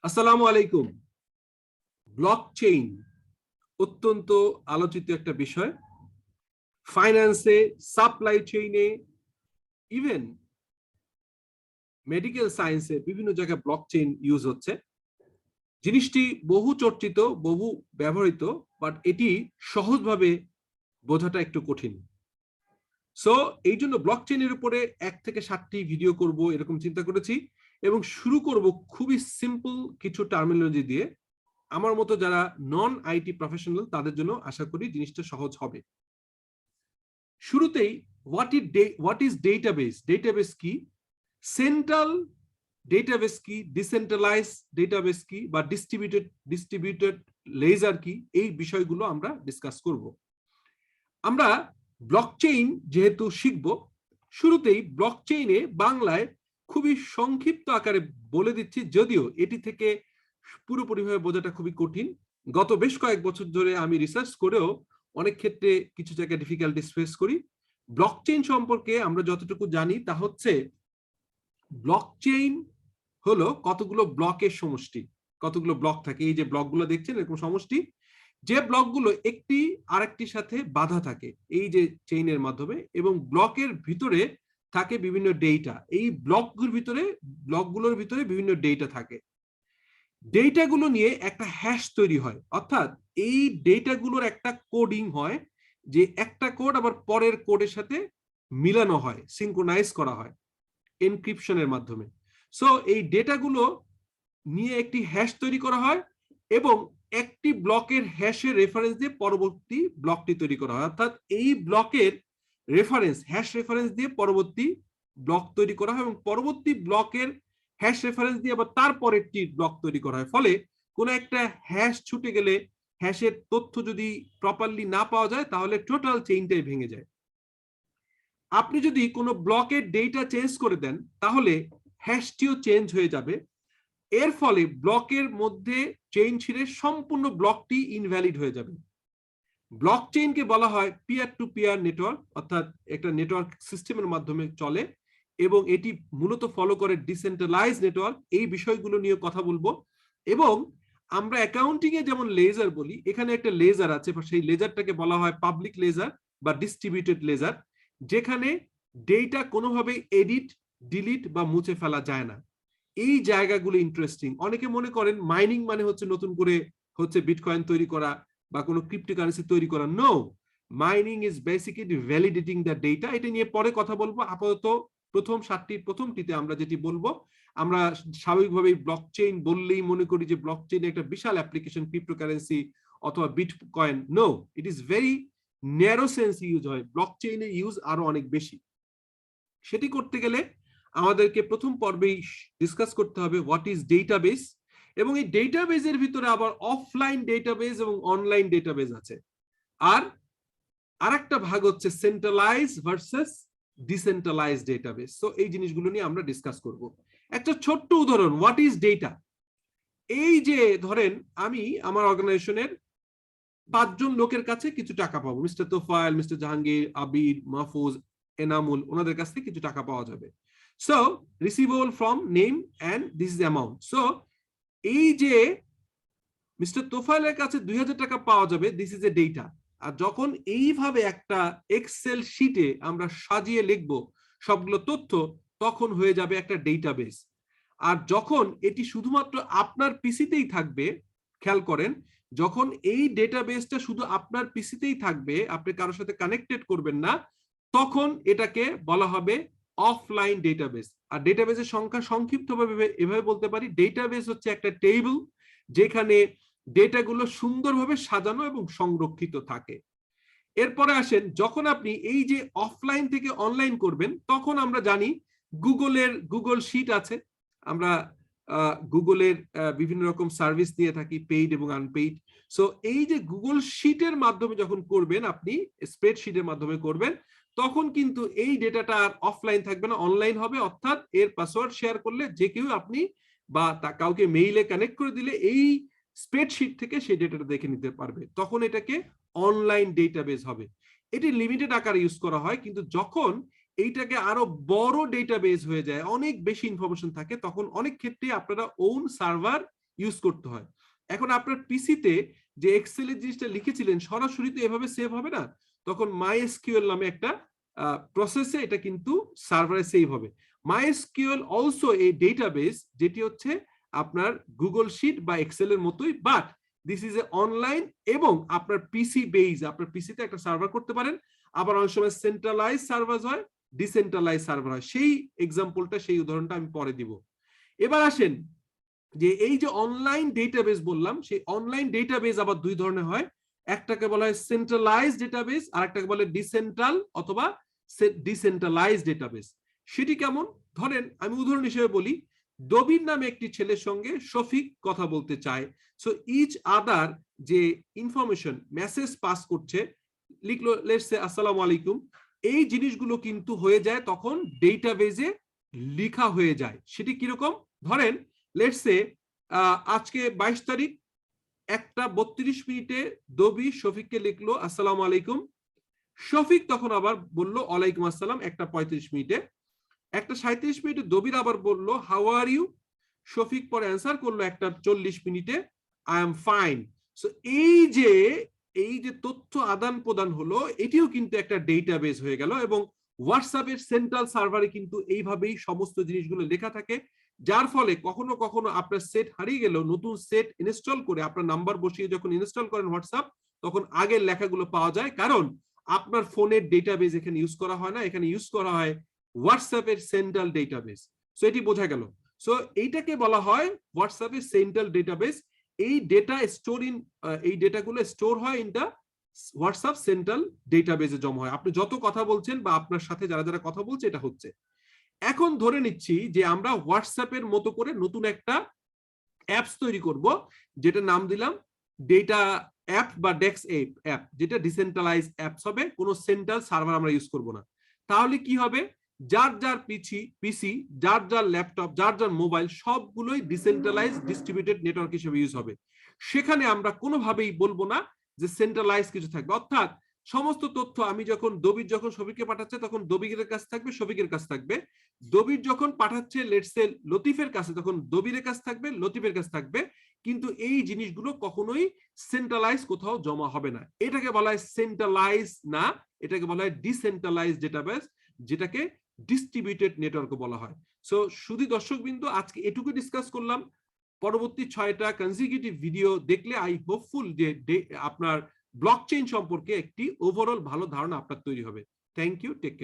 আসসালামু আলাইকুম। ব্লকচেইন অত্যন্ত আলোচিত একটা বিষয়। ফাইন্যান্সে, সাপ্লাই চেইনে, ইভেন মেডিকেল সায়েন্সে বিভিন্ন জায়গায় ব্লকচেইন ইউজ হচ্ছে। জিনিসটি বহু চর্চিত, বহু ব্যবহৃত, বাট এটি সহজভাবে বোঝাটা একটু কঠিন। সো এই জন্য ব্লকচেইনের উপরে 1 থেকে 7টি ভিডিও করব এরকম চিন্তা করেছি, এবং শুরু করব খুবই সিম্পল কিছু টার্মিনোলজি দিয়ে। আমার মতো যারা নন আইটি প্রফেশনাল তাদের জন্য আশা করি জিনিসটা সহজ হবে। শুরুতেই হোয়াট ইজ ডেটাবেস? ডেটাবেস কি, সেন্ট্রাল ডেটাবেস কি, ডিসেন্ট্রালাইজ ডেটাবেস কি, বা ডিস্ট্রিবিউটেড লেজার কি, এই বিষয়গুলো আমরা ডিসকাস করব। আমরা ব্লকচেইন যেহেতু শিখব, শুরুতেই ব্লকচেইনে বাংলায় খুবই সংক্ষিপ্ত আকারে বলে দিচ্ছি, যদিও এটি থেকে পুরোপুরিভাবে বোঝাটা খুবই কঠিন। গত বেশ কয়েক বছর ধরে আমি রিসার্চ করেও অনেক ক্ষেত্রে কিছু জায়গায় ডিফিকাল্টিস ফেস করি। ব্লকচেইন সম্পর্কে আমরা যতটুকু জানি তা হচ্ছে, ব্লকচেইন হলো কতগুলো ব্লকের সমষ্টি। কতগুলো ব্লক থাকে, এই যে ব্লকগুলো দেখছেন এরকম সমষ্টি, যে ব্লকগুলো একটি আরেকটির সাথে বাঁধা থাকে এই যে চেইনের মাধ্যমে, এবং ব্লকের ভিতরে থাকে বিভিন্ন ডেটা। এই ব্লকগুলোর ভিতরে বিভিন্ন ডেটা থাকে। ডেটাগুলো নিয়ে একটা হ্যাশ তৈরি হয়, অর্থাৎ এই ডেটাগুলোর একটা কোডিং হয়, যে একটা কোড আবার পরের কোডের সাথে মিলানো হয়, সিনক্রোনাইজ করা হয় এনক্রিপশনের মাধ্যমে। সো এই ডেটাগুলো নিয়ে একটি হ্যাশ তৈরি করা হয়, এবং একটি ব্লকের হ্যাশের রেফারেন্স দিয়ে পরবর্তী ব্লকটি তৈরি করা হয়, অর্থাৎ এই ব্লকের হ্যাশ রেফারেন্স দিয়ে পরবর্তী ব্লক তৈরি করা হয়, এবং পরবর্তী ব্লকের হ্যাশ রেফারেন্স দিয়ে আবার তারপরেরটি ব্লক তৈরি করা হয়। ফলে কোনো একটা হ্যাশ ছুটে গেলে, হ্যাশের তথ্য যদি প্রপারলি না পাওয়া যায়, তাহলে টোটাল চেইনটাই ভেঙে যায়। আপনি যদি কোনো ব্লকের ডেটা চেঞ্জ করে দেন, তাহলে হ্যাশটিও চেঞ্জ হয়ে যাবে। এর ফলে ব্লকের মধ্যে চেইন ছিঁড়ে সম্পূর্ণ ব্লকটি ইনভ্যালিড হয়ে যাবে। ব্লকচেইনকে বলা হয় পিয়ার টু পিয়ার নেটওয়ার্ক, অর্থাৎ একটা নেটওয়ার্ক সিস্টেমের মাধ্যমে চলে, এবং এটি মূলত ফলো করে ডিসেন্ট্রালাইজ নেটওয়ার্ক। এই বিষয়গুলো নিয়ে কথা বলবো। এবং আমরা অ্যাকাউন্টিং এ যেমন লেজার বলি, এখানে একটা লেজার আছে, সেই লেজারটাকে বলা হয় পাবলিক লেজার বা ডিস্ট্রিবিউটেড লেজার, যেখানে ডেটা কোনোভাবে এডিট, ডিলিট বা মুছে ফেলা যায় না। এই জায়গাগুলো ইন্টারেস্টিং। অনেকে মনে করেন মাইনিং মানে হচ্ছে নতুন করে বিটকয়েন তৈরি করা বা কোনো ক্রিপ্টোকারেন্সি তৈরি করা। No, mining is basically validating the data. এটা নিয়ে পরে কথা বলবো। আপাতত প্রথমটিতে আমরা যেটি বলবো, আমরা স্বাভাবিকভাবেই ব্লকচেইন বললেই মনে করি যে ব্লকচেইন একটা বিশাল অ্যাপ্লিকেশন, ক্রিপ্টোকারেন্সি অথবা bitcoin. No, it is very narrow sense use হয়। ব্লকচেইনের ইউজ আরো অনেক বেশি। সেটি করতে গেলে আমাদেরকে প্রথম পর্বেই ডিসকাস করতে হবে হোয়াট ইজ ডেটাবেস, এবং এই ডেটাবেজের ভিতরে আবার অফলাইন ডেটাবেজ এবং অনলাইন ডেটাবেজ আছে। আর আরেকটা ভাগ হচ্ছে centralise versus decentralise database. So এই জিনিসগুলো নিয়ে আমরা ডিসকাস করব। একটা ছোট্ট উদাহরণ, হোয়াট ইজ ডেটা। এই যে ধরেন আমি আমার অর্গানাইজেশনের 5 জন লোকের কাছে কিছু টাকা পাবো, মিস্টার তোফায়েল, মিস্টার জাহাঙ্গীর, আবির, মাহফুজ, এনামুল, ওনাদের কাছ থেকে কিছু টাকা পাওয়া যাবে। So receivable from name and this is amount. So এই যে মিস্টার তোফায়েলের কাছে 2000 টাকা পাওয়া যাবে, দিস ইজ এ ডেটা। আর যখন এইভাবে একটা এক্সেল শিটে আমরা সাজিয়ে লিখবো সবগুলো তথ্য, তখন হয়ে যাবে একটা ডেটাবেস। আর যখন এটি শুধুমাত্র আপনার পিসিতেই থাকবে, খেয়াল করেন, যখন এই ডেটাবেসটা শুধু আপনার পিসিতেই থাকবে, আপনি কারোর সাথে কানেক্টেড করবেন না, তখন এটাকে বলা হবে অফলাইন ডেটাবেস। আর ডেটাবেসের সংখ্যা সংক্ষিপ্তভাবে এভাবে বলতে পারি, ডেটাবেস হচ্ছে একটা টেবিল যেখানে ডেটাগুলো সুন্দরভাবে সাজানো এবং সংরক্ষিত থাকে। এরপরে আসেন, যখন আপনি এই যে অফলাইন থেকে অনলাইন করবেন, তখন আমরা জানি গুগল শিট আছে। আমরা গুগলের বিভিন্ন রকম সার্ভিস দিয়ে থাকি, পেইড এবং আনপেইড। সো এই যে গুগল শিটের মাধ্যমে যখন করবেন, আপনি স্প্রেডশিটের মাধ্যমে করবেন, তখন কিন্তু এই ডেটাটা আর অফলাইন থাকবে না, অনলাইন হবে। অর্থাৎ এর পাসওয়ার্ড শেয়ার করলে যে কেউ, আপনি বা কাউকে মেইলে কানেক্ট করে দিলে, এই স্প্রেডশিট থেকে সেই ডেটাটা দেখে নিতে পারবে। তখন এটাকে অনলাইন ডেটাবেস হবে। এটি লিমিটেড আকারে ইউজ করা হয়, কিন্তু যখন এইটাকে আরো বড় ডেটাবেস হয়ে যায়, অনেক বেশি ইনফরমেশন থাকে, তখন অনেক ক্ষেত্রে আপনারা ওন সার্ভার ইউজ করতে হয়। এখন আপনার পিসিতে যে এক্সেলের জিনিসটা লিখেছিলেন সরাসরি তো এভাবে সেভ হবে না, তখন MySQL নামে একটা প্রসেসে এটা কিন্তু সার্ভারে সেভ হবে। MySQL অলসো এ ডেটাবেস যেটি হচ্ছে আপনার গুগল শিট বা এক্সেলের মতোই, but this is A online এবং আপনার পিসি বেস, আপনার পিসিতে একটা সার্ভার করতে পারেন। আবার অনেক সময় সেন্ট্রালাইজ সার্ভার হয়, ডিসেন্ট্রালাইজ সার্ভার হয়। সেই এক্সাম্পলটা, সেই উদাহরণটা আমি পরে দিব। এবার আসেন যে এই যে অনলাইন ডেটাবেস বললাম, সেই অনলাইন ডেটাবেস আবার দুই ধরনের হয়। একটাকে বলা হয় সেন্ট্রালাইজ ডেটাবেস, আর একটাকে বলে ডিসেন্ট্রাল অথবা ডিসেন্ট্রালাইজ ডেটাবেস। সেটি কেমন? ধরেন আমি উদাহরণ হিসেবে বলি, দবির নামে একটি ছেলের সঙ্গে শফিক কথা বলতে চায়। সো ইচ আদার যে ইনফরমেশন মেসেজ পাস করছে, লিখলো লেটস সে আসসালামু আলাইকুম, এই জিনিসগুলো কিন্তু হয়ে যায় তখন ডেটাবেজে লেখা হয়ে যায়। সেটি কিরকম? ধরেন লেটস সে আজকে 22 তারিখ 1:32 দবি শফিককে লিখলো আসসালামু আলাইকুম, শফিক তখন আবার বলল ওয়ালাইকুম আসসালাম 1:35। 1:37 দবির আবার বলল হাউ আর ইউ, শফিক পরে অ্যান্সার করলো 1:40 আই এম ফাইন। সো এই যে তথ্য আদান প্রদান হলো, এটিও কিন্তু একটা ডেটাবেস হয়ে গেল। এবং হোয়াটসঅ্যাপের সেন্ট্রাল সার্ভারে কিন্তু এইভাবেই সমস্ত জিনিসগুলো লেখা থাকে, যার ফলে কখনো কখনো আপনার সেট হারিয়ে গেলেও নতুন সেট ইনস্টল করে আপনার নাম্বার বসিয়ে যখন ইনস্টল করেন হোয়াটসঅ্যাপ, তখন আগের লেখাগুলো পাওয়া যায়, কারণ আপনার ফোনের ডেটাবেস এখানে ইউজ করা হয় না, এখানে ইউজ করা হয় হোয়াটসঅ্যাপের সেন্ট্রাল ডেটাবেস। সো এটি বোঝা গেল। সো এইটাকে বলা হয় হোয়াটসঅ্যাপের সেন্ট্রাল ডেটাবেস। এই ডেটা স্টোর ইন, এই ডেটাগুলো স্টোর হয় ইন দা হোয়াটসঅ্যাপ সেন্ট্রাল ডেটাবেসে জমা হয়। আপনি যত কথা বলছেন বা আপনার সাথে যারা যারা কথা বলছে এটা হচ্ছে। এখন ধরে নিচ্ছি যে আমরা হোয়াটসঅ্যাপের মতো করে নতুন একটা অ্যাপস তৈরি করব, যেটা নাম দিলাম ডেটা অ্যাপ বা ডেক্স অ্যাপ, যেটা ডিসেন্ট্রালাইজ অ্যাপস হবে, কোনো সেন্ট্রাল সার্ভার আমরা ইউজ করব না। তাহলে কি হবে? যার যার পিসি, যার যার ল্যাপটপ, যার যার মোবাইল, সবগুলোই ডিসেন্ট্রালাইজ ডিস্ট্রিবিউটেড নেটওয়ার্ক হিসেবে ইউজ হবে। সেখানে আমরা কোনোভাবেই বলবো না যে সেন্ট্রালাইজ কিছু থাকবে। অর্থাৎ সমস্ত তথ্য আমি যখন দবির যখন শফিককে পাঠাচ্ছে তখন দবিরের কাছে থাকবে, শফিকের কাছে থাকবে। দবির যখন পাঠাচ্ছে লেটস সে লতিফের কাছে, তখন দবিরের কাছে থাকবে, লতিফের কাছে থাকবে। কিন্তু এই জিনিসগুলো কখনোই সেন্ট্রালাইজ কোথাও জমা হবে না। এটাকে বলা হয় সেন্ট্রালাইজ না, এটাকে বলা হয় ডিসেন্ট্রালাইজ ডেটাবেস, যেটাকে ডিস্ট্রিবিউটেড নেটওয়ার্ক বলা হয়। সো শুধু দর্শকবৃন্দ, আজকে এটুকু ডিসকাস করলাম। পরবর্তী 6টা কনজিকিউটিভ ভিডিও দেখলে আই হোপফুল যে আপনার ব্লকচেইন সম্পর্কে একটি ওভারঅল ভালো ধারণা আপনার তৈরি হবে। Thank you, take care.